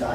4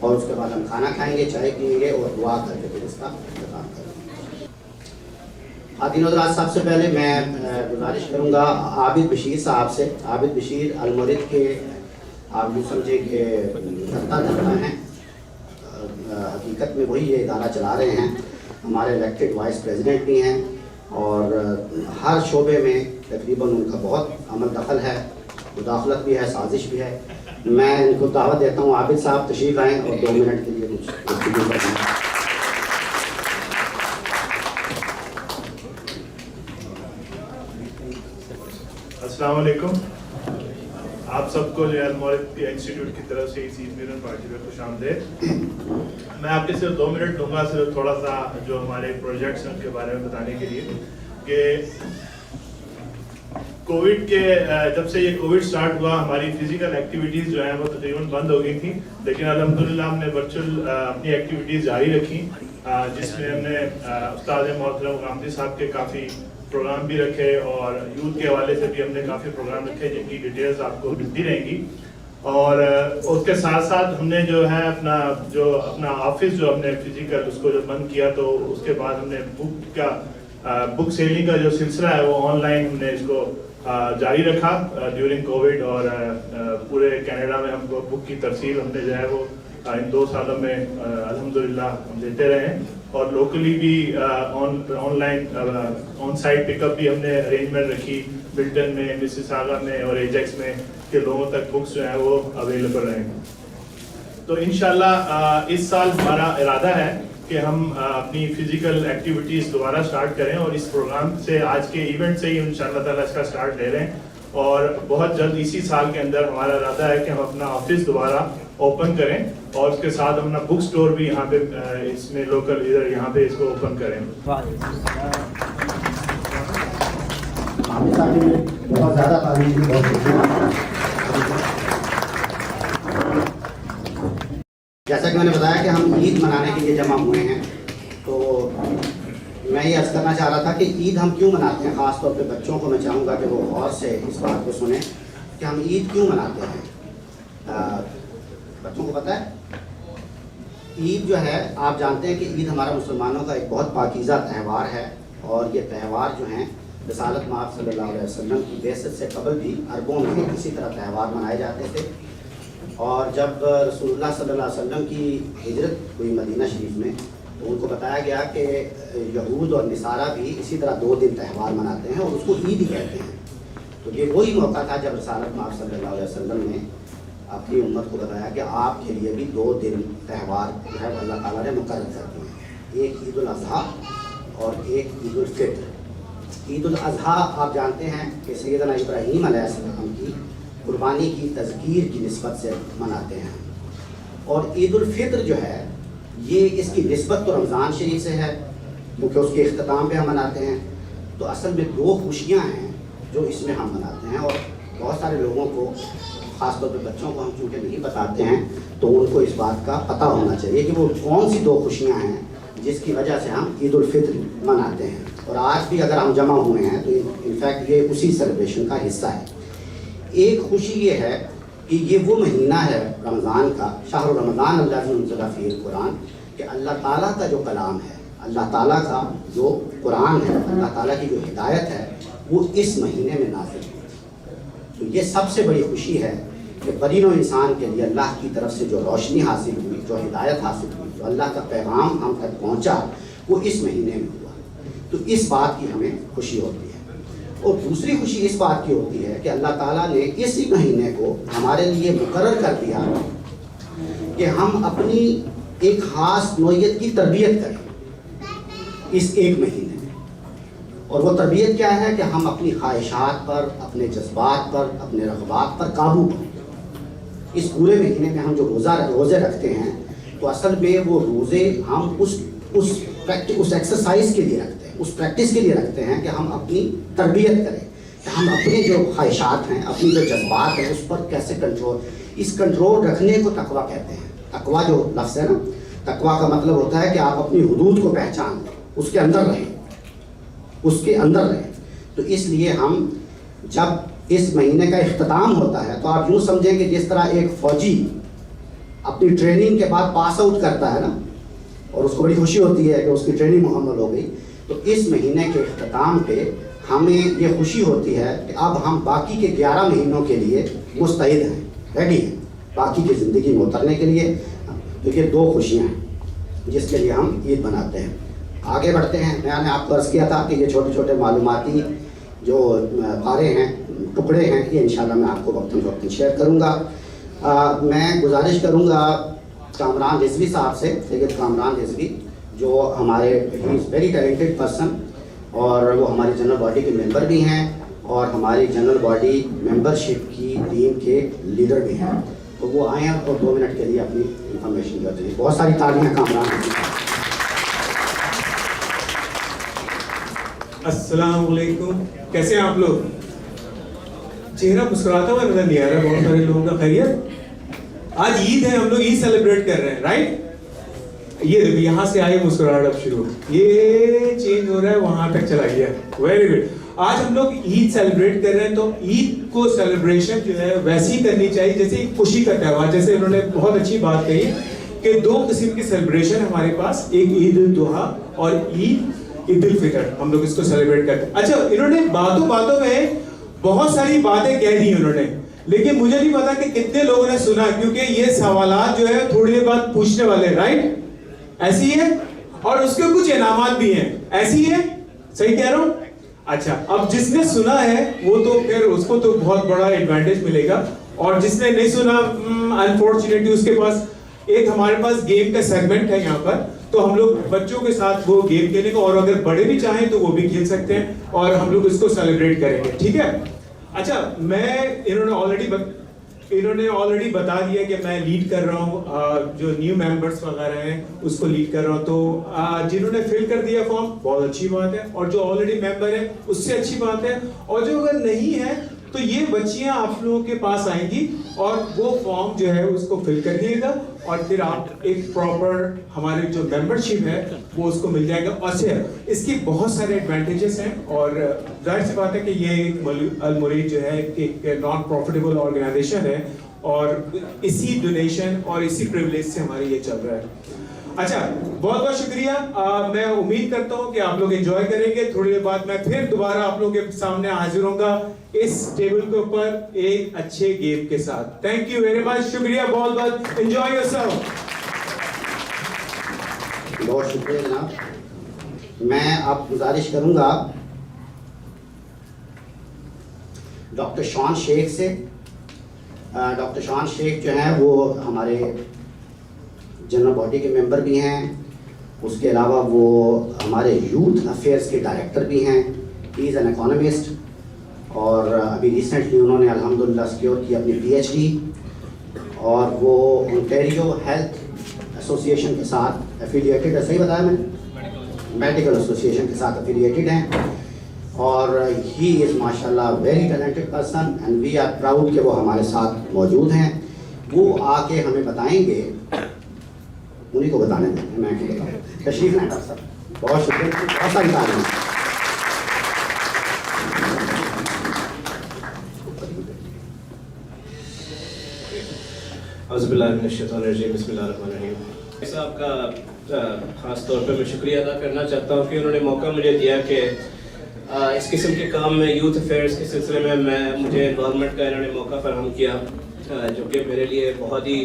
اور اس کے بعد ہم کھانا کھائیں گے, چائے پیئیں گے اور دعا کر کے پھر اس کا اختتام کریں گے. خواتین حضرات, سب سے پہلے میں گزارش کروں گا عابد بشیر صاحب سے. عابد بشیر المورد کے آپ یوں سمجھیں کہ کرتا دھرتا ہیں, حقیقت میں وہی یہ ادارہ چلا رہے ہیں, ہمارے الیکٹڈ وائس پریزیڈنٹ بھی ہیں, اور ہر شعبے میں تقریباً ان کا بہت عمل دخل ہے, مداخلت بھی ہے, سازش بھی ہے. میں ان کو دعوت دیتا ہوں, عابد صاحب تشریف آئیں اور 2 منٹ کے لیے کچھ گفتگو کریں. السلام علیکم. آپ سب کو جو ہے المورد کے انسٹیٹیوٹ کی طرف سے اس عید میلاد پارٹی میں خوش آمدید. میں آپ کے صرف 2 منٹ لوں گا, صرف تھوڑا سا جو ہمارے پروجیکٹس ہیں ان کے بارے میں بتانے کے لیے کہ کووڈ کے جب سے یہ کووڈ سٹارٹ ہوا ہماری فزیکل ایکٹیویٹیز جو ہیں وہ تقریباً بند ہو گئی تھیں, لیکن الحمدللہ ہم نے ورچوئل اپنی ایکٹیویٹیز جاری رکھی, جس میں ہم نے استاد محترم غامدی صاحب کے کافی پروگرام بھی رکھے اور یوتھ کے حوالے سے بھی ہم نے کافی پروگرام رکھے جن کی ڈیٹیلز آپ کو ملتی رہیں گی. اور اس کے ساتھ ساتھ ہم نے جو ہے اپنا آفس جو ہم نے فزیکل اس کو جو بند کیا, تو اس کے بعد ہم نے بک سیلنگ کا جو سلسلہ ہے وہ آن لائن ہم نے اس کو جاری رکھا ڈیورنگ کووڈ, اور پورے کینیڈا میں ہم کو بک کی ترسیل ہم نے جو ہے وہ ان 2 سالوں میں الحمدللہ ہم دیتے رہے ہیں, اور لوکلی بھی آن لائن آن سائٹ پک اپ بھی ہم نے ارینجمنٹ رکھی ملٹن میں, مسیساگا میں اور ایجیکس میں, کہ لوگوں تک بکس جو ہیں وہ اویلیبل رہیں. تو انشاءاللہ اس سال ہمارا ارادہ ہے کہ ہم اپنی فزیکل ایکٹیویٹیز دوبارہ سٹارٹ کریں, اور اس پروگرام سے آج کے ایونٹ سے ہی انشاءاللہ تعالیٰ اس کا سٹارٹ لے رہے ہیں, اور بہت جلد اسی سال کے اندر ہمارا ارادہ ہے کہ ہم اپنا آفس دوبارہ اوپن کریں, اور اس کے ساتھ ہم اپنا بک سٹور بھی یہاں پہ اس میں لوکل ادھر یہاں پہ اس کو اوپن کریں. بہت زیادہ تعلیم کی جیسا کہ میں نے بتایا کہ ہم عید منانے کے لیے جمع ہوئے ہیں, تو میں یہ عرض کرنا چاہ رہا تھا کہ عید ہم کیوں مناتے ہیں. خاص طور پہ بچوں کو میں چاہوں گا کہ وہ غور سے اس بات کو سنیں کہ ہم عید کیوں مناتے ہیں. بچوں کو پتہ ہے عید جو ہے, آپ جانتے ہیں کہ عید ہمارا مسلمانوں کا ایک بہت پاکیزہ تہوار ہے, اور یہ تہوار جو ہیں رسالت مآب صلی اللہ علیہ وسلم کی بعثت سے قبل بھی عربوں میں اسی طرح تہوار منائے جاتے تھے. اور جب رسول اللہ صلی اللہ علیہ وسلم کی ہجرت ہوئی مدینہ شریف میں, تو ان کو بتایا گیا کہ یہود اور نصارہ بھی اسی طرح 2 دن تہوار مناتے ہیں اور اس کو عید ہی کہتے ہیں. تو یہ وہی موقع تھا جب رسالت مآب صلی اللہ علیہ وسلم نے اپنی امت کو بتایا کہ آپ کے لیے بھی 2 دن تہوار جو ہے اللہ تعالیٰ نے مقرر کر دیے ہیں, ایک عید الاضحیٰ اور ایک عید الفطر. عید الاضحیٰ آپ جانتے ہیں کہ سیدنا ابراہیم علیہ السلام کی قربانی کی تذکیر کی نسبت سے مناتے ہیں, اور عید الفطر جو ہے یہ اس کی نسبت تو رمضان شریف سے ہے کیونکہ اس کے اختتام پہ ہم مناتے ہیں. تو اصل میں 2 خوشیاں ہیں جو اس میں ہم مناتے ہیں, اور بہت سارے لوگوں کو خاص طور پہ بچوں کو ہم چونکہ نہیں بتاتے ہیں تو ان کو اس بات کا پتہ ہونا چاہیے کہ وہ کون سی 2 خوشیاں ہیں جس کی وجہ سے ہم عید الفطر مناتے ہیں. اور آج بھی اگر ہم جمع ہوئے ہیں تو انفیکٹ یہ اسی سیلیبریشن کا حصہ ہے. ایک خوشی یہ ہے کہ یہ وہ مہینہ ہے رمضان کا, شہر رمضان الذی انزل فیہ القرآن, کہ اللہ تعالیٰ کا جو کلام ہے, اللہ تعالیٰ کا جو قرآن ہے, اللہ تعالیٰ کی جو ہدایت ہے وہ اس مہینے میں نازل ہوئی. تو یہ سب سے بڑی خوشی ہے کہ برین و انسان کے لیے اللہ کی طرف سے جو روشنی حاصل ہوئی, جو ہدایت حاصل ہوئی, جو اللہ کا پیغام ہم تک پہنچا, وہ اس مہینے میں ہوا. تو اس بات کی ہمیں خوشی ہوتی ہے. اور دوسری خوشی اس بات کی ہوتی ہے کہ اللہ تعالیٰ نے اسی مہینے کو ہمارے لیے مقرر کر دیا کہ ہم اپنی ایک خاص نوعیت کی تربیت کریں اس ایک مہینے میں. اور وہ تربیت کیا ہے کہ ہم اپنی خواہشات پر, اپنے جذبات پر, اپنے رغبات پر قابو پائیں. اس پورے مہینے میں ہم جو روزے رکھتے ہیں تو اصل میں وہ روزے ہم اس ایکسرسائز کے لیے رکھتے ہیں, اس پریکٹس کے لیے رکھتے ہیں کہ ہم اپنی تربیت کریں, کہ ہم اپنے جو خواہشات ہیں, اپنی جو جذبات ہیں اس پر کیسے اس کنٹرول رکھنے کو تقویٰ کہتے ہیں. تقویٰ جو لفظ ہے نا, تقویٰ کا مطلب ہوتا ہے کہ آپ اپنی حدود کو پہچان لیں, اس کے اندر رہیں. تو اس لیے ہم جب اس مہینے کا اختتام ہوتا ہے تو آپ یوں سمجھیں کہ جس طرح ایک فوجی اپنی ٹریننگ کے بعد پاس آؤٹ کرتا ہے نا اور اس کو بڑی خوشی ہوتی ہے کہ اس کی ٹریننگ مکمل ہو گئی، تو اس مہینے کے اختتام پہ ہمیں یہ خوشی ہوتی ہے کہ اب ہم باقی کے 11 مہینوں کے لیے مستعد ہیں، ریڈی ہیں باقی کی زندگی میں اترنے کے لیے. تو یہ 2 خوشیاں ہیں جس کے لیے ہم عید مناتے ہیں. آگے بڑھتے ہیں. میں نے آپ کو عرض کیا تھا کہ یہ چھوٹے چھوٹے معلوماتی جو پارے ہیں، ٹکڑے ہیں، یہ انشاءاللہ میں آپ کو وقتاً فوقتاً شیئر کروں گا. میں گزارش کروں گا کامران رضوی صاحب سے، سید کامران رضوی، جو ہمارے ہی از ویری ٹیلنٹڈ پرسن اور وہ ہماری جنرل باڈی کے ممبر بھی ہیں اور ہماری جنرل باڈی ممبرشپ کی ٹیم کے لیڈر بھی ہیں. تو وہ آئیں اور 2 منٹ کے لیے اپنی انفارمیشن جو ہے. بہت ساری تالیاں کامران. السلام علیکم، کیسے ہیں آپ لوگ؟ چہرہ مسکراتا ہوا نظر نہیں آ رہا بہت سارے لوگوں کا. خیریت؟ آج عید ہے، ہم لوگ عید سیلیبریٹ کر رہے ہیں، رائٹ؟ یہ دیکھو یہاں سے آئی مسکراہٹ اب شروع، یہ چینج ہو رہا ہے وہاں تک چلا گیا. Very good. آج ہم لوگ عید سیلیبریٹ کر رہے ہیں تو عید کو سیلیبریشن جو ہے ویسی کرنی چاہیے جیسے ایک خوشی کا تہوار. جیسے انہوں نے بہت اچھی بات کہی کہ 2 قسم کی سیلیبریشن ہمارے پاس، ایک عید الاضحیٰ اور عید الفطر، ہم لوگ اس کو سیلیبریٹ کرتے ہیں. اچھا، انہوں نے باتوں باتوں میں بہت ساری باتیں کہہ دی انہوں نے، لیکن مجھے نہیں پتا کہ کتنے لوگوں نے سنا، کیونکہ یہ سوالات جو ہے تھوڑی دیر بعد پوچھنے والے ہیں، رائٹ؟ ایسی ہے، اور اس کے کچھ انعامات بھی ہیں، ایسی ہے؟ صحیح کہہ رہا ہوں؟ اچھا، اب جس نے سنا ہے وہ تو پھر اس کو تو بہت بڑا ایڈوانٹیج ملے گا، اور جس نے نہیں سنا انفارچونیٹلی اس کے پاس ایک ہمارے پاس گیم کا سیگمنٹ ہے یہاں پر، تو ہم لوگ بچوں کے ساتھ وہ گیم کھیلیں گے، اور اگر بڑے بھی چاہیں تو وہ بھی کھیل سکتے ہیں اور ہم لوگ اس کو سیلیبریٹ کریں گے، ٹھیک ہے؟ اچھا، انہوں نے آلریڈی بتا دیا کہ میں لیڈ کر رہا ہوں، جو نیو ممبرس وغیرہ ہیں اس کو لیڈ کر رہا ہوں. تو جنہوں نے فل کر دیا فارم بہت اچھی بات ہے، اور جو آلریڈی ممبر ہے اس سے اچھی بات ہے، اور جو اگر نہیں ہے تو یہ بچیاں آپ لوگوں کے پاس آئیں گی اور وہ فارم جو ہے اس کو فل کر دیے گا، اور پھر آپ ایک پراپر ہماری جو ممبرشپ ہے وہ اس کو مل جائے گا. اور اس کی بہت سارے ایڈوانٹیجز ہیں، اور ظاہر سی بات ہے کہ یہ المرید جو ہے ایک نان پروفیٹیبل آرگنائزیشن ہے، اور اسی ڈونیشن اور اسی پریولیج سے ہمارے یہ چل رہا ہے. اچھا، بہت بہت شکریہ. میں امید کرتا ہوں کہ آپ لوگ انجوائے کریں گے. تھوڑی دیر بعد میں پھر دوبارہ آپ لوگوں کے سامنے حاضر ہوں گا اس ٹیبل کے اوپر ایک اچھے گیم کے ساتھ. تھینک یو ویری مچ، شکریہ بہت بہت. Enjoy yourself. بہت شکریہ جناب. میں اب گزارش کروں گا ڈاکٹر شان شیخ سے. ڈاکٹر شان شیخ جو ہیں وہ ہمارے جنرل باڈی کے ممبر بھی ہیں، اس کے علاوہ وہ ہمارے یوتھ افیئرس کے ڈائریکٹر بھی ہیں. ہی از این اکانومسٹ، اور ابھی ریسنٹلی انہوں نے الحمدللہ سیکیور کی اپنی PhD، اور وہ اونٹیریو ہیلتھ ایسوسیشن کے ساتھ افیلیٹڈ ہے. صحیح بتایا میں نے؟ میڈیکل ایسوسیشن کے ساتھ افیلیٹڈ ہیں، اور ہی از ماشاء اللہ very talented person and we are proud کہ وہ ہمارے ساتھ موجود ہیں. وہ آ کے ہمیں بتائیں گے، انہیں کو بتانے دیں، میں کیوں بتاؤں. تشریف لائیں ڈاکٹر صاحب. بہت شکریہ، بہت ساری تعلیم. اعوذ باللہ من الشیطان الرجیم، بسم اللہ الرحمن الرحیم. صاحب کا خاص طور پہ میں شکریہ ادا کرنا چاہتا ہوں کہ انہوں نے موقع مجھے دیا کہ اس قسم کے کام میں یوتھ افیئرس کے سلسلے میں مجھے انوالومنٹ کا انہوں نے موقع فراہم کیا، جو کہ میرے لیے بہت ہی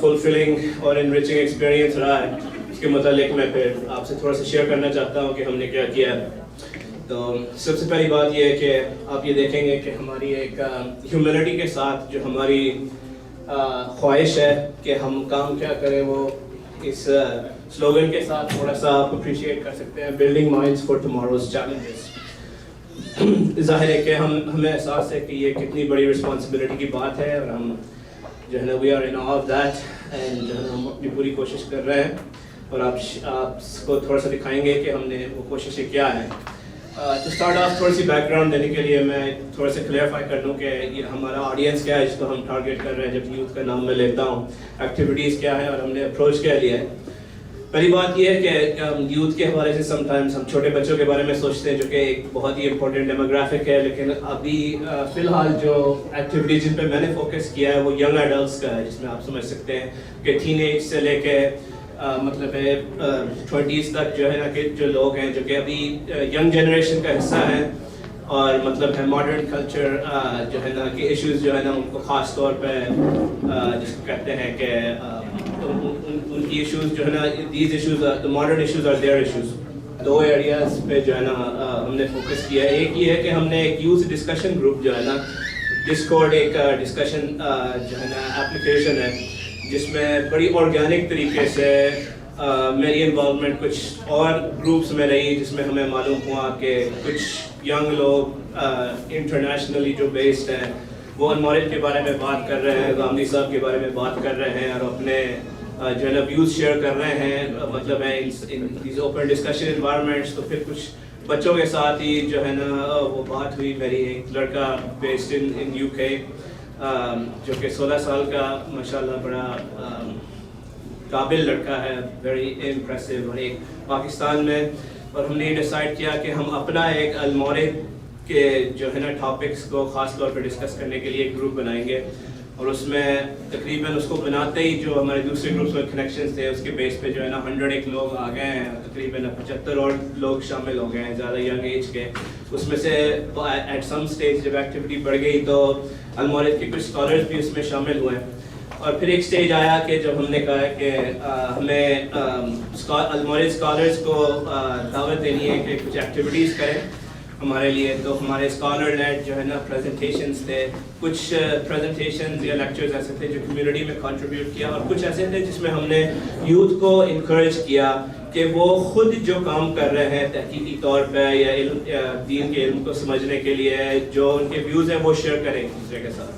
فلفلنگ اور انریچنگ ایکسپیرینس رہا ہے. اس کے متعلق میں پھر آپ سے تھوڑا سا شیئر کرنا چاہتا ہوں کہ ہم نے کیا کیا ہے. تو سب سے پہلی بات یہ ہے کہ آپ یہ دیکھیں گے کہ ہماری ایک ہیومینٹی کے ساتھ جو ہماری خواہش ہے کہ ہم کام کیا کریں، وہ اس سلوگن کے ساتھ تھوڑا سا آپ اپریشیٹ کر سکتے ہیں، بلڈنگ مائنڈس فار ٹماروز چیلنجز. ظاہر ہے کہ ہمیں احساس ہے کہ یہ کتنی بڑی رسپانسبلٹی کی بات ہے، اور ہم جو ہے نا we are in all of that, and جو ہے ہم اپنی پوری کوشش کر رہے ہیں، اور آپ کو تھوڑا سا دکھائیں گے کہ ہم نے وہ کوششیں کیا ہیں. ٹو اسٹارٹ آف تھوڑی سی بیک گراؤنڈ دینے کے لیے میں تھوڑا سا کلیئرفائی کر لوں کہ یہ ہمارا آڈینس کیا ہے جس کو ہم ٹارگیٹ کر رہے ہیں. جب یوتھ کا نام میں لیتا ہوں، ایکٹیویٹیز کیا ہے اور ہم نے اپروچ کیا لیا ہے. پہلی بات یہ ہے کہ یوتھ کے حوالے سے سمٹائمز ہم چھوٹے بچوں کے بارے میں سوچتے ہیں جو کہ ایک بہت ہی امپورٹنٹ ڈیموگرافک ہے، لیکن ابھی فی الحال جو ایکٹیویٹیز جن پہ میں نے فوکس کیا ہے وہ ینگ ایڈلٹس کا ہے، جس میں آپ سمجھ سکتے ہیں کہ ٹین ایج سے لے کے مطلب ہے 20s تک جو ہے نا کہ جو لوگ ہیں جو کہ ابھی ینگ جنریشن کا حصہ ہیں، اور مطلب ہے ماڈرن کلچر جو ہے نا کہ ایشوز جو ہے نا ان کو خاص طور پہ جس کو کہتے ہیں کہ ان کی ایشوز جو ہے نا دیز ایشوز ماڈرن ایشوز اور دیئر ایشوز، دو ایریاز پہ جو ہے نا ہم نے فوکس کیا ہے. ایک یہ ہے کہ ہم نے ایک یوتھ ڈسکشن گروپ جو ہے نا ڈسکورڈ ایک ڈسکشن جو ہے نا اپلیکیشن ہے جس میں بڑی آرگینک طریقے سے میری انوالومنٹ کچھ اور گروپس میں رہی، جس میں ہمیں معلوم ہوا کہ کچھ ینگ لوگ انٹرنیشنلی جو بیسڈ ہیں وہ المورد کے بارے میں بات کر رہے ہیں، غامدی صاحب کے بارے میں بات کر رہے ہیں، اور اپنے جو ہے نا ویوز شیئر کر رہے ہیں مطلب ہے ان اوپن ڈسکشن انوائرمنٹس. تو پھر کچھ بچوں کے ساتھ ہی جو ہے نا وہ بات ہوئی میری. ایک لڑکا بیسڈ ان UK جو کہ 16 سال کا ماشاءاللہ بڑا قابل لڑکا ہے، ویری امپریسو، اور ایک پاکستان میں. اور ہم نے یہ ڈیسائیڈ کیا کہ ہم اپنا ایک المورد کے جو ہے نا ٹاپکس کو خاص طور پہ ڈسکس کرنے کے لیے ایک گروپ بنائیں گے، اور اس میں تقریباً اس کو بناتے ہی جو ہمارے دوسرے گروپس میں کنیکشنز تھے اس کے بیس پہ جو ہے نا 101 لوگ آ گئے ہیں، تقریباً 75 اور لوگ شامل ہو گئے ہیں زیادہ ینگ ایج کے. اس میں سے ایٹ سم اسٹیج جب ایکٹیویٹی بڑھ گئی تو المورد کے کچھ اسکالرز بھی اس میں شامل ہوئے. اور پھر ایک اسٹیج آیا کہ جب ہم نے کہا کہ ہمیں المورد اسکالرز کو دعوت دینی ہے کہ کچھ ایکٹیویٹیز کریں ہمارے لیے. تو ہمارے اسکالر نیٹ جو ہے نا پریزنٹیشنز تھے، کچھ پریزنٹیشنز یا لیکچرز ایسے تھے جو کمیونٹی میں کنٹریبیوٹ کیا، اور کچھ ایسے تھے جس میں ہم نے یوتھ کو انکریج کیا کہ وہ خود جو کام کر رہے ہیں تحقیقی طور پہ یا دین کے علم کو سمجھنے کے لیے جو ان کے ویوز ہیں وہ شیئر کریں ایک دوسرے کے ساتھ.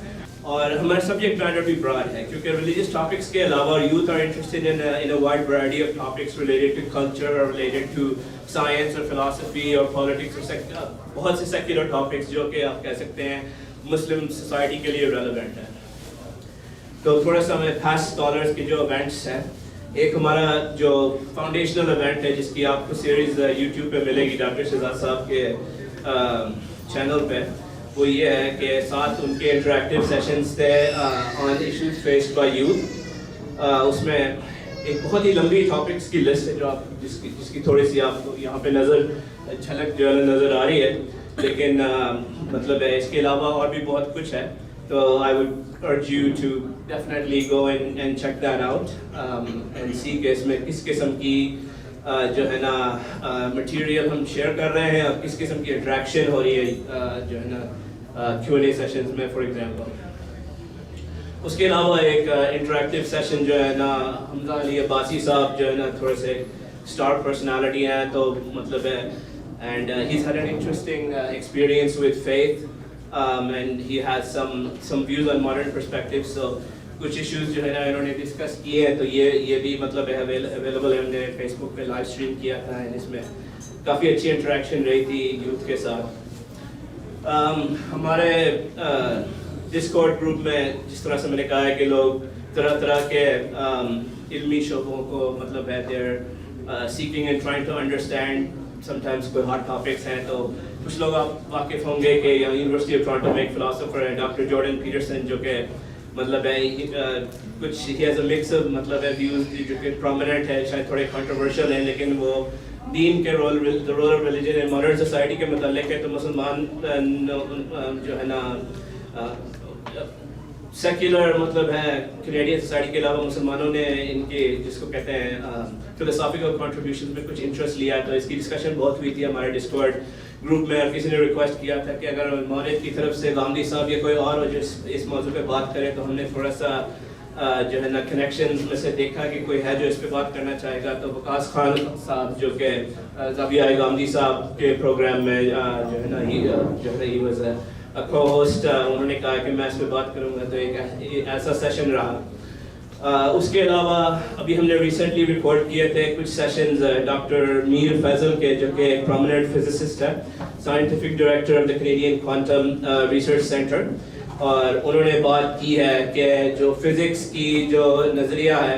اور ہمارا سبجیکٹ میٹر بھی براڈ ہے کیونکہ ریلیجیس ٹاپکس کے علاوہ youth are interested in a wide variety of topics related to culture اور ریلیٹڈ ٹو سائنس اور فلاسفی اور پالیٹکس اور بہت سے سیکولر ٹاپکس جو کہ آپ کہہ سکتے ہیں مسلم سوسائٹی کے لیے ریلیونٹ ہے. تو تھوڑا سا ہمیں پاسٹ اسکالرس کے جو ایونٹس ہیں، ایک ہمارا جو فاؤنڈیشنل ایونٹ ہے جس کی آپ کو سیریز یوٹیوب پہ ملے گی ڈاکٹر شہزاد صاحب کے چینل پہ، وہ یہ ہے کہ 7 ان کے انٹریکٹیو سیشنز تھے on issues faced by youth. اس میں ایک بہت ہی لمبی ٹاپکس کی لسٹ ہے جو آپ جس کی تھوڑی سی آپ کو یہاں پہ جھلک جو ہے نظر آ رہی ہے، لیکن مطلب ہے اس کے علاوہ اور بھی بہت کچھ ہے. تو I would urge you to definitely go and check that out and see کہ اس میں کس قسم کی جو ہے نا مٹیریل ہم شیئر کر رہے ہیں اور کس قسم کی انٹریکشن ہو رہی ہے جو ہے نا Q&A سیشنز میں فار ایگزامپل. اس کے علاوہ ایک انٹریکٹیو سیشن جو ہے نا حمزہ علی عباسی صاحب جو ہے نا تھوڑے سے اسٹار پرسنالٹی ہیں، تو مطلب ہے and he's had an interesting experience with faith and he has some views on modern perspectives. So کچھ ایشوز جو ہے نا انہوں نے ڈسکس کیے ہیں، تو یہ بھی مطلب ہے اویلیبل ہے. ہم نے فیس بک پہ لائیو اسٹریم کیا تھا، جس میں کافی اچھی انٹریکشن رہی تھی یوتھ کے ساتھ. ہمارے ڈسکورڈ گروپ میں جس طرح سے میں نے کہا ہے کہ لوگ طرح طرح کے علمی شعبوں کو مطلب ہے they're seeking and trying to understand. sometimes کوئی ہارڈ ٹاپکس ہیں، تو کچھ لوگ آپ واقف ہوں گے کہ یونیورسٹی آف ٹورنٹو میں ایک فلاسفر ہے ڈاکٹر جارڈن پیٹرسن، جو کہ مطلب ہے کچھ he has a mix of مطلب ہے ویوز جو کہ پرومیننٹ ہے، شاید تھوڑے کنٹروورشل ہیں، لیکن وہ دین کے role of religion in modern society کے متعلق ہے. تو مسلمان جو ہے نا سیکولر مطلب ہے کینیڈین سوسائٹی کے علاوہ مسلمانوں نے ان کے جس کو کہتے ہیں فلسافیکل کنٹریبیوشن میں کچھ انٹرسٹ لیا. تو اس کی ڈسکشن بہت ہوئی تھی ہمارے ڈسکورڈ گروپ میں، اور کسی نے ریکویسٹ کیا تھا کہ اگر مولد کی طرف سے غامدی صاحب یا کوئی اور جو اس موضوع پہ بات کرے، تو ہم نے تھوڑا سا جو ہے نا کنیکشنز میں سے دیکھا کہ کوئی ہے جو اس پہ بات کرنا چاہے گا. تو وقاص خان صاحب جو کہ زاویہ غامدی صاحب کے پروگرام میں جو ہے نا ہی واز کو ہوسٹ، انہوں نے کہا کہ میں اس پہ بات کروں گا. تو ایک ایسا سیشن رہا. اس کے علاوہ ابھی ہم نے ریسنٹلی ریکارڈ کیے تھے کچھ سیشنز ڈاکٹر میر فیضل کے، جو کہ ایک پرومیننٹ فزسسٹ ہے، scientific director of the Canadian quantum research centre. اور انہوں نے بات کی ہے کہ جو فزکس کی جو نظریہ ہے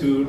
to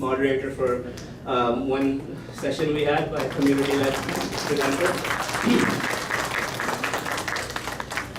moderator for one session we had by community led presenter.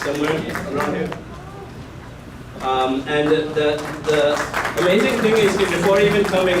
somewhere around here. And the amazing thing is that before even coming,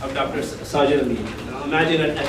of Dr. Sajid Amin. Imagine at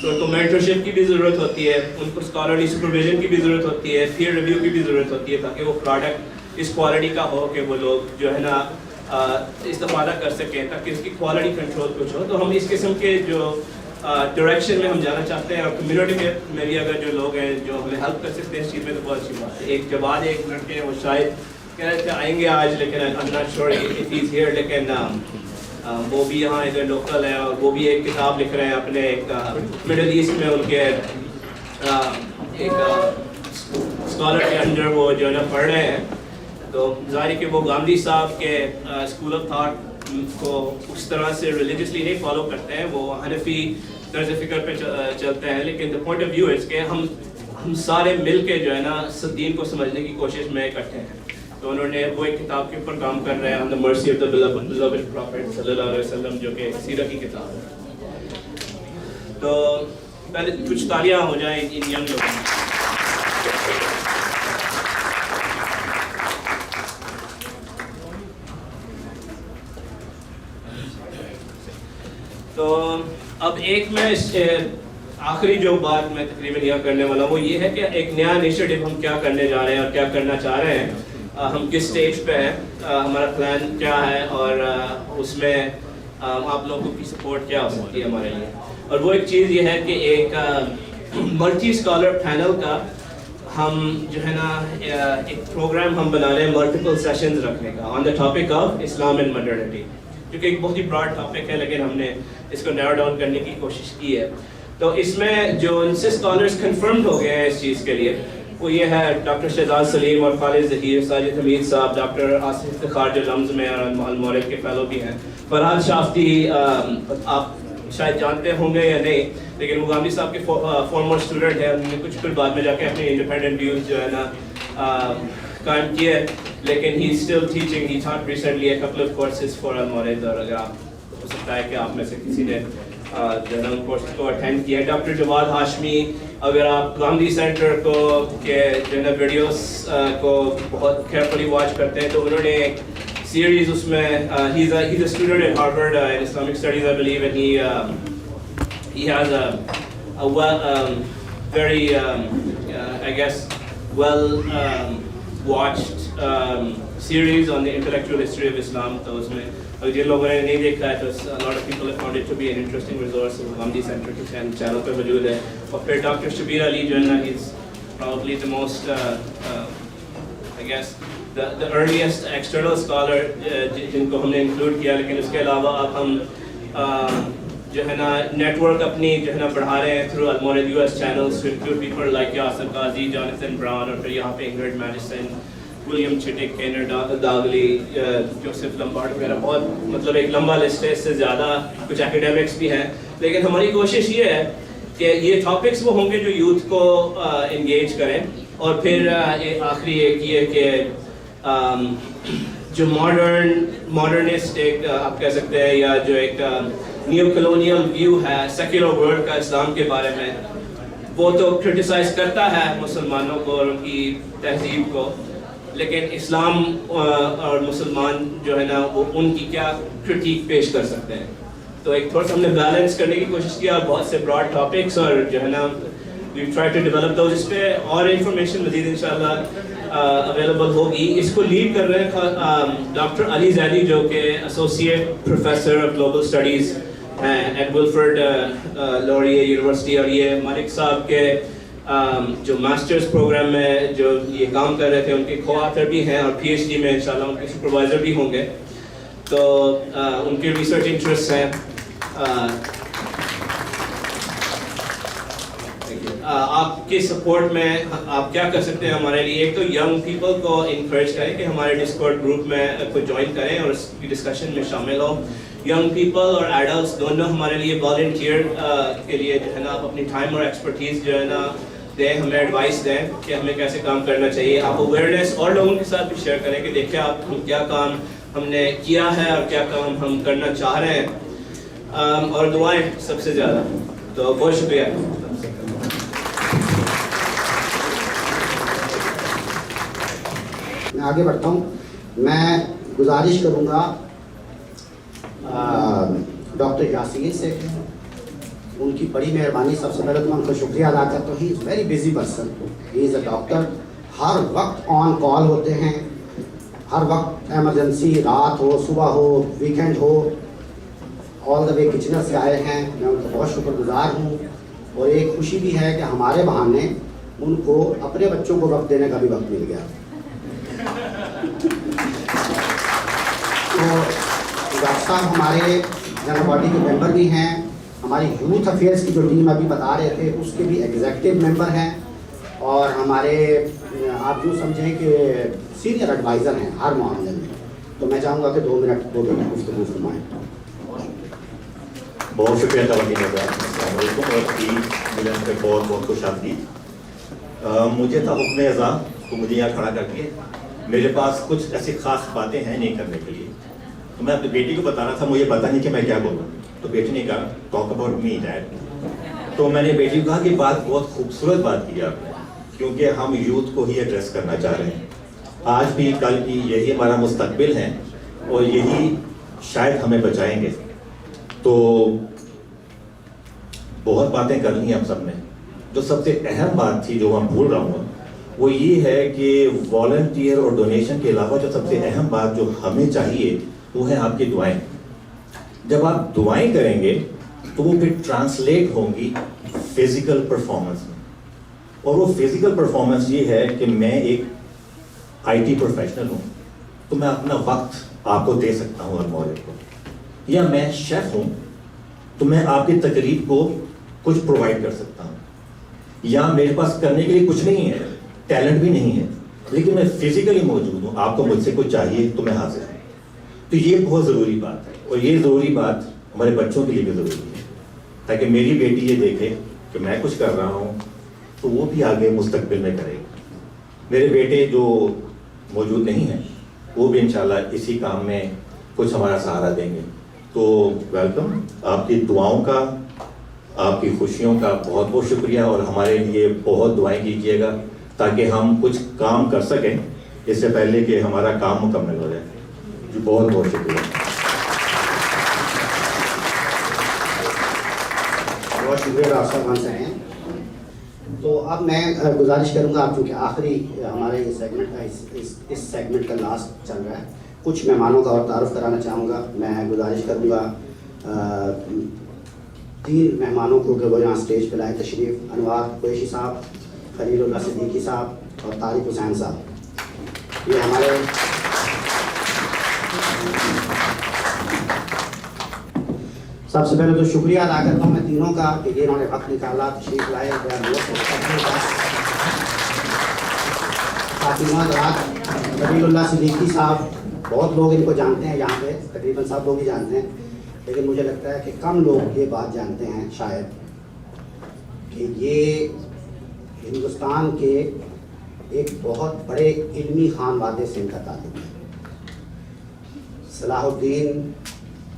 تو ان کو مینٹرشپ کی بھی ضرورت ہوتی ہے, ان کو اسکالرلی سپرویژن کی بھی ضرورت ہوتی ہے, پیر ریویو کی بھی ضرورت ہوتی ہے, تاکہ وہ پروڈکٹ اس کوالٹی کا ہو کہ وہ لوگ جو ہے نا استفادہ کر سکیں, تاکہ اس کی کوالٹی کنٹرول کچھ ہو. تو ہم اس قسم کے جو ڈائریکشن میں ہم جانا چاہتے ہیں, اور کمیونٹی میں بھی اگر جو لوگ ہیں جو ہمیں ہیلپ کر سکتے ہیں اس چیز میں, تو بہت اچھی بات ہے. ایک جواد ایک لڑکے ہیں, وہ شاید کہہ رہے تھے آئیں گے آج, لیکن I'm not sure if he's here, لیکن وہ بھی یہاں ادھر لوکل ہے, اور وہ بھی ایک کتاب لکھ رہے ہیں اپنے ایک مڈل ایسٹ میں ان کے ایک اسکالر کے انڈر وہ جو ہے نا پڑھ رہے ہیں. تو ظاہر ہے کہ وہ گاندھی صاحب کے اسکول آف تھاٹ کو اس طرح سے ریلیجسلی نہیں فالو کرتے ہیں, وہ حنفی طرز فکر پہ چلتے ہیں, لیکن the point of view is کہ ہم سارے مل کے جو ہے نا دین کو سمجھنے کی کوشش میں اکٹھے ہیں. تو انہوں نے وہ ایک کتاب کے اوپر کام کر رہے ہیں, آن دا mercy of the beloved prophet صلی اللہ علیہ وسلم, جو کہ سیرت کی کتاب ہے. تو پہلے کچھ تالیاں ہو جائیں ان ینگ لوگوں میں. تو اب ایک میں آخری جو بات میں تقریباً یہ کرنے والا وہ یہ ہے کہ ایک نیا انیشیٹو ہم کیا کرنے جا رہے ہیں اور کیا کرنا چاہ رہے ہیں, ہم کس سٹیج پہ ہیں, ہمارا پلان کیا ہے, اور اس میں آپ لوگوں کی سپورٹ کیا ہو سکتی ہے ہمارے لیے. اور وہ ایک چیز یہ ہے کہ ایک ملٹی اسکالر پینل کا ہم جو ہے نا ایک پروگرام ہم بنا رہے ہیں ملٹیپل سیشنز رکھنے کا on the topic of Islam and modernity, جو کہ ایک بہت ہی براڈ ٹاپک ہے, لیکن ہم نے اس کو نیرو ڈاؤن کرنے کی کوشش کی ہے. تو اس میں جو ان سے اسکالرس کنفرمڈ ہو گئے ہیں اس چیز کے لیے, وہ یہ ہے ڈاکٹر شہزاد سلیم اور خالد ظہیر, ساجد حمید صاحب, ڈاکٹر آصف افتخار جو لمز میں اور المورد کے فیلو بھی ہیں, فرحاد شافتی آپ شاید جانتے ہوں گے یا نہیں, لیکن وہ گاندھی صاحب کے فارمر اسٹوڈنٹ ہیں, انہوں نے کچھ بعد میں جا کے اپنے انڈیپینڈنٹ ویوز جو ہے نا قائم کیے, لیکن he still teaching, he taught recently a couple of courses for Al Mawrid, اور اگر آپ ہو سکتا ہے کہ آپ میں سے کسی نے جو ہے کورس کو اٹینڈ کیا. ڈاکٹر جواد ہاشمی, اگر آپ گاندھی سینٹر کو کے جو ہے نا ویڈیوز کو بہت کیئرفلی واچ کرتے ہیں, تو انہوں نے ایک سیریز اس میں he's a student at Harvard in Islamic Studies I believe, and he has a well very I guess well watched series on the intellectual history of Islam. تو اس میں اگر جن لوگوں نے نہیں دیکھا ہے تو a lot of people have found it to be an interesting resource. Gandhi centre کے چینل پہ موجود ہے. اور پھر ڈاکٹر شبیر علی جو ہے نا, he's probably the most I guess the earliest external scholar جن کو ہم نے انکلوڈ کیا. لیکن اس کے علاوہ اب ہم جو ہے نا نیٹ ورک اپنی جو ہے نا بڑھا رہے ہیں through Almawrid US channels to include people like Yasir Qazi, جانتھن brown, اور پھر یہاں پہ انگرڈ میڈیسن, ولیم چھٹک, کینر داغلی, جوسف لمبارڈ وغیرہ, بہت مطلب ایک لمبا لسٹ ہے. اس سے زیادہ کچھ ایکیڈیمکس بھی ہیں, لیکن ہماری کوشش یہ ہے کہ یہ ٹاپکس وہ ہوں گے جو یوتھ کو انگیج کریں. اور پھر آخری ایک یہ کہ جو ماڈرنسٹ ایک آپ کہہ سکتے ہیں, یا جو ایک نیو کلونیل ویو ہے سیکولر ورلڈ کا اسلام کے بارے میں, وہ تو کرٹیسائز کرتا ہے مسلمانوں کو اور ان کی تہذیب کو, لیکن اسلام اور مسلمان جو ہے نا وہ ان کی کیا کرٹیک پیش کر سکتے ہیں. تو ایک تھوڑا سا ہم نے بیلنس کرنے کی کوشش کیا, بہت سے براڈ ٹاپکس, اور جو ہے نا we try to develop those. اس پہ اور انفارمیشن مزید انشاءاللہ اویلیبل ہوگی. اس کو لیڈ کر رہے ہیں ڈاکٹر علی زیدی, جو کہ associate professor of global studies ہیں ایٹ ولفرڈ لوریے یونیورسٹی, اور یہ مالک صاحب کے جو ماسٹرز پروگرام میں جو یہ کام کر رہے تھے ان کے کو آتھر بھی ہیں, اور PhD میں انشاءاللہ ان کے سپروائزر بھی ہوں گے. تو ان کے ریسرچ انٹرسٹ ہیں. آپ کے سپورٹ میں آپ کیا کر سکتے ہیں ہمارے لیے؟ ایک تو ینگ پیپل کو انکریج کریں کہ ہمارے ڈسکورڈ گروپ میں کو جوائن کریں اور اس کی ڈسکشن میں شامل ہوں. ینگ پیپل اور ایڈلٹس دونوں ہمارے لیے والنٹیئر کے لیے جو ہے نا آپ اپنی ٹائم اور ایکسپرٹیز جو ہے نا دیں, ہمیں ایڈوائس دیں کہ ہمیں کیسے کام کرنا چاہیے. آپ اویئرنیس اور لوگوں کے ساتھ بھی شیئر کریں کہ دیکھیں آپ کیا کام ہم نے کیا ہے اور کیا کام ہم کرنا چاہ رہے ہیں. اور دعائیں سب سے زیادہ. تو بہت شکریہ. میں آگے بڑھتا ہوں. میں گزارش کروں گا ڈاکٹر یاسین سے ان کی بڑی مہربانی. سب سے پہلے تو میں ان کا شکریہ ادا کرتا ہوں. He is very busy person, he is a doctor, ہر وقت آن کال ہوتے ہیں, ہر وقت ایمرجنسی, رات ہو صبح ہو ویکینڈ ہو, آل دا وے کچنر سے آئے ہیں. میں ان کا بہت شکر گزار ہوں. اور ایک خوشی بھی ہے کہ ہمارے بہانے ان کو اپنے بچوں کو وقت دینے کا بھی وقت مل گیا. تو ڈاکٹر صاحب ہمارے جنرل باڈی کے ممبر بھی ہیں. ہماری یوتھ افیئرس کی جو ٹیم ابھی بتا رہے تھے اس کے بھی ایگزیکٹو ممبر ہیں, اور ہمارے آپ یوں سمجھیں کہ سینئر ایڈوائزر ہیں ہر معاملے میں. تو میں چاہوں گا کہ 2 منٹ وہ گفتگو فرمائیں. بہت شکریہ توجہ کا. السلام علیکم اور عید ملن پہ بہت بہت خوش آمدید. مجھے تھا حکم اعزاز تو مجھے یہاں کھڑا کر کے میرے پاس کچھ ایسی خاص باتیں ہیں نہیں کرنے کے لیے. تو میں اپنی بیٹی کو بتانا تھا, مجھے پتا نہیں کہ میں کیا بولوں. تو بیٹی نے کہا ٹاک اباؤٹ می ڈیڈ. تو میں نے بیٹی کو کہا کہ بات بہت خوبصورت بات کی آپ نے, کیونکہ ہم یوتھ کو ہی ایڈریس کرنا چاہ رہے ہیں. آج بھی کل بھی یہی ہمارا مستقبل ہے اور یہی شاید ہمیں بچائیں گے. تو بہت باتیں کر لی ہم سب نے. جو سب سے اہم بات تھی جو میں بھول رہا ہوں وہ یہ ہے کہ والنٹیئر اور ڈونیشن کے علاوہ جو سب سے اہم بات جو ہمیں چاہیے وہ ہے آپ کی دعائیں. جب آپ دعائیں کریں گے تو وہ پھر ٹرانسلیٹ ہوں گی فزیکل پرفارمنس میں. اور وہ فزیکل پرفارمنس یہ ہے کہ میں ایک آئی ٹی پروفیشنل ہوں تو میں اپنا وقت آپ کو دے سکتا ہوں اور مولک کو, یا میں شیف ہوں تو میں آپ کی تقریب کو کچھ پرووائڈ کر سکتا ہوں, یا میرے پاس کرنے کے لیے کچھ نہیں ہے, ٹیلنٹ بھی نہیں ہے, لیکن میں فزیکلی موجود ہوں, آپ کو مجھ سے کچھ چاہیے تو میں حاضر ہوں. تو یہ بہت ضروری بات ہے, اور یہ ضروری بات ہمارے بچوں کے لیے بھی ضروری ہے, تاکہ میری بیٹی یہ دیکھے کہ میں کچھ کر رہا ہوں تو وہ بھی آگے مستقبل میں کرے گا. میرے بیٹے جو موجود نہیں ہیں وہ بھی انشاءاللہ اسی کام میں کچھ ہمارا سہارا دیں گے. تو ویلکم. آپ کی دعاؤں کا, آپ کی خوشیوں کا بہت بہت شکریہ, اور ہمارے لیے بہت دعائیں کیجیے گا تاکہ ہم کچھ کام کر سکیں اس سے پہلے کہ ہمارا کام مکمل ہو جائے. جی بہت بہت شکریہ. بہت شکریہ ڈاکٹر صاحب ہم سے ہیں. تو اب میں گزارش کروں گا, آپ چونکہ آخری ہمارے یہ سیگمنٹ کا اس سیگمنٹ کا لاسٹ چل رہا ہے, کچھ مہمانوں کا اور تعارف کرانا چاہوں گا. میں گزارش کروں گا 3 مہمانوں کو کہ وہ یہاں اسٹیج پہ لائے تشریف. انوار قریشی صاحب, خلیل اللہ صدیقی صاحب اور طارق حسین صاحب. یہ ہمارے سب سے پہلے تو شکریہ ادا کرتا ہوں میں تینوں کا کہ انہوں نے وقت نکالا, تشریف لائے. فاطمہ رات, خلیل اللہ صدیقی صاحب, بہت لوگ ان کو جانتے ہیں یہاں پہ, تقریباً سب لوگ ہی جانتے ہیں, لیکن مجھے لگتا ہے کہ کم لوگ یہ بات جانتے ہیں شاید کہ یہ ہندوستان کے ایک بہت بڑے علمی خانوادے سے ان کا تعلق ہے. صلاح الدین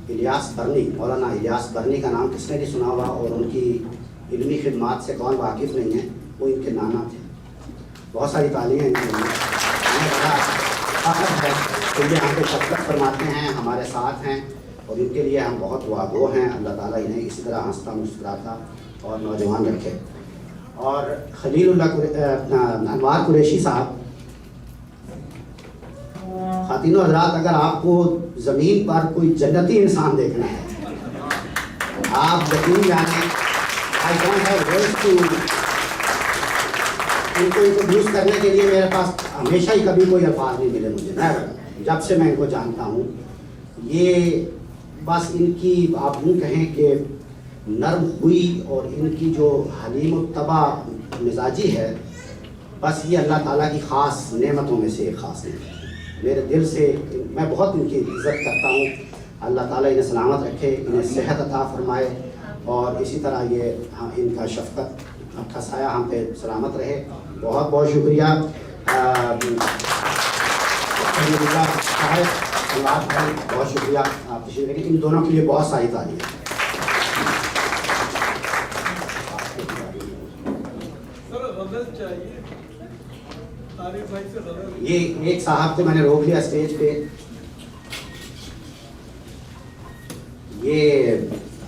الیاس برنی, مولانا الیاس برنی کا نام کس نے نہیں سنا ہوا, اور ان کی علمی خدمات سے کون واقف نہیں ہے. وہ ان کے نانا تھے, بہت ساری تعلیمیں ان کی. ہمیں بڑا فخر ہے کہ یہ یہاں پہ شرکت فرماتے ہیں, ہمارے ساتھ ہیں, اور ان کے لیے ہم بہت دعاگو ہیں. اللہ تعالیٰ انہیں اسی طرح ہنستا مسکراتا اور نوجوان رکھے. اور خلیل اللہ انوار قریشی صاحب, خواتین و حضرات, اگر آپ کو زمین پر کوئی جنتی انسان دیکھنا ہے, آپ یقین جانیں I don't have words to, ان کو انٹروڈیوس کرنے کے لیے میرے پاس ہمیشہ ہی کبھی کوئی الفاظ نہیں ملے مجھے. میں جب سے میں ان کو جانتا ہوں, یہ بس ان کی آپ یوں کہیں کہ نرم ہوئی اور ان کی جو حلیم الطبع مزاجی ہے, بس یہ اللہ تعالیٰ کی خاص نعمتوں میں سے ایک خاص نعمت ہے. میرے دل سے میں بہت ان کی عزت کرتا ہوں. اللہ تعالیٰ انہیں سلامت رکھے, انہیں صحت عطا فرمائے, اور اسی طرح یہ ان کا شفقت کا سایہ ہم پہ سلامت رہے. بہت بہت شکریہ. بہت شکریہ آپ تشریف رکھیں. ان دونوں کے لیے بہت ساری تعریف. یہ ایک صاحب کو میں نے روک لیا اسٹیج پہ, یہ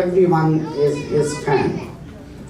everyone is his fan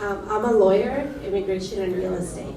I'm a lawyer, immigration and real estate.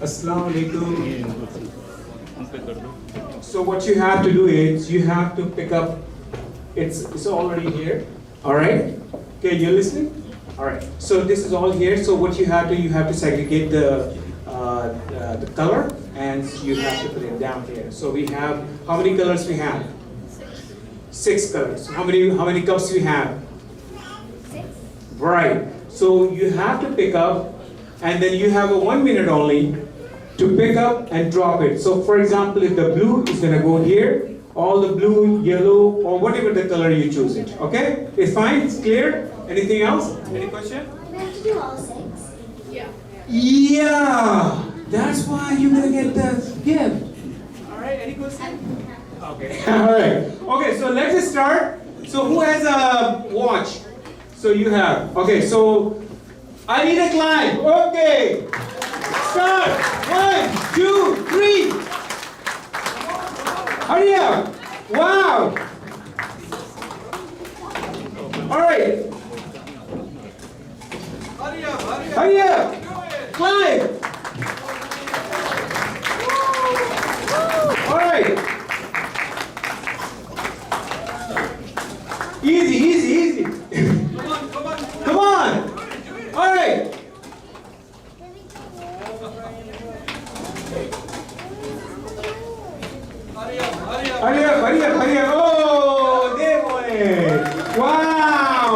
Assalamu alaikum. So what you have to do is you have to pick up. It's already here. All right. Okay, you're listening. All right. So this is all here. So what you have to segregate the color and you have to put it down here. So we have how many colors we have? 6 colors. How many cups we have? 6. Right. So you have to pick up, and then you have a 1 minute only to pick up and drop it. So for example, if the blue is gonna go here, all the blue, yellow, or whatever the color you choose it. Okay? It's fine, it's clear. Anything else? Any question? We have to do all 6. Yeah, that's why you're gonna get the gift. All right, any question? Okay, all right. Okay, so let's start. So who has a watch? So you have. Okay, so I need a climb. Okay, start. 1, 2, 3. Hurry up. Wow. All right. Hurry up. Climb. All right. Easy. Come on. All right. Hurry up. Oh, they won it. Wow.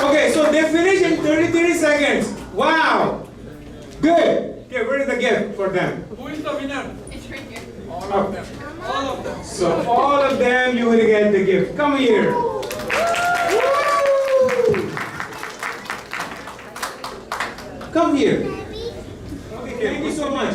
Okay, so they finished in 30 seconds. Wow. Good. Okay, where is the gift for them? Who is the winner? It's right here. All of them. All of them. So all of them, you will get the gift. Come here. Come here. Okay, thank you so much.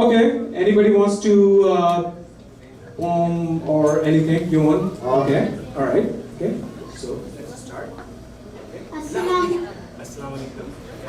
Okay, anybody wants to poem or anything you want? Okay, all right. Okay, so let's start.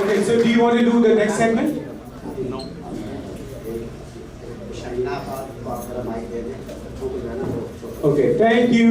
Okay, so do you want to do the next segment? Okay, thank you.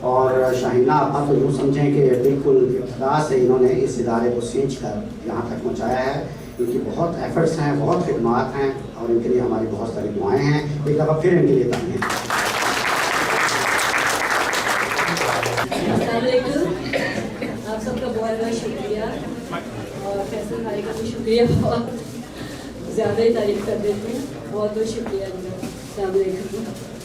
اور شاہینہ آپا تو یوں سمجھیں کہ بالکل ابتدا سے انہوں نے اس ادارے کو سینچ کر یہاں تک پہنچایا ہے. ان کی بہت ایفرٹس ہیں, بہت خدمات ہیں, اور ان کے لیے ہماری بہت ساری دعائیں ہیں. ایک دفعہ پھر ان کے لیے تعلیم. السلام علیکم, آپ سب کا بہت بہت شکریہ, اور فیصل بھائی کا بھی شکریہ, بہت زیادہ ہی تعریف کر دیتی ہوں. بہت بہت شکریہ. السلام علیکم.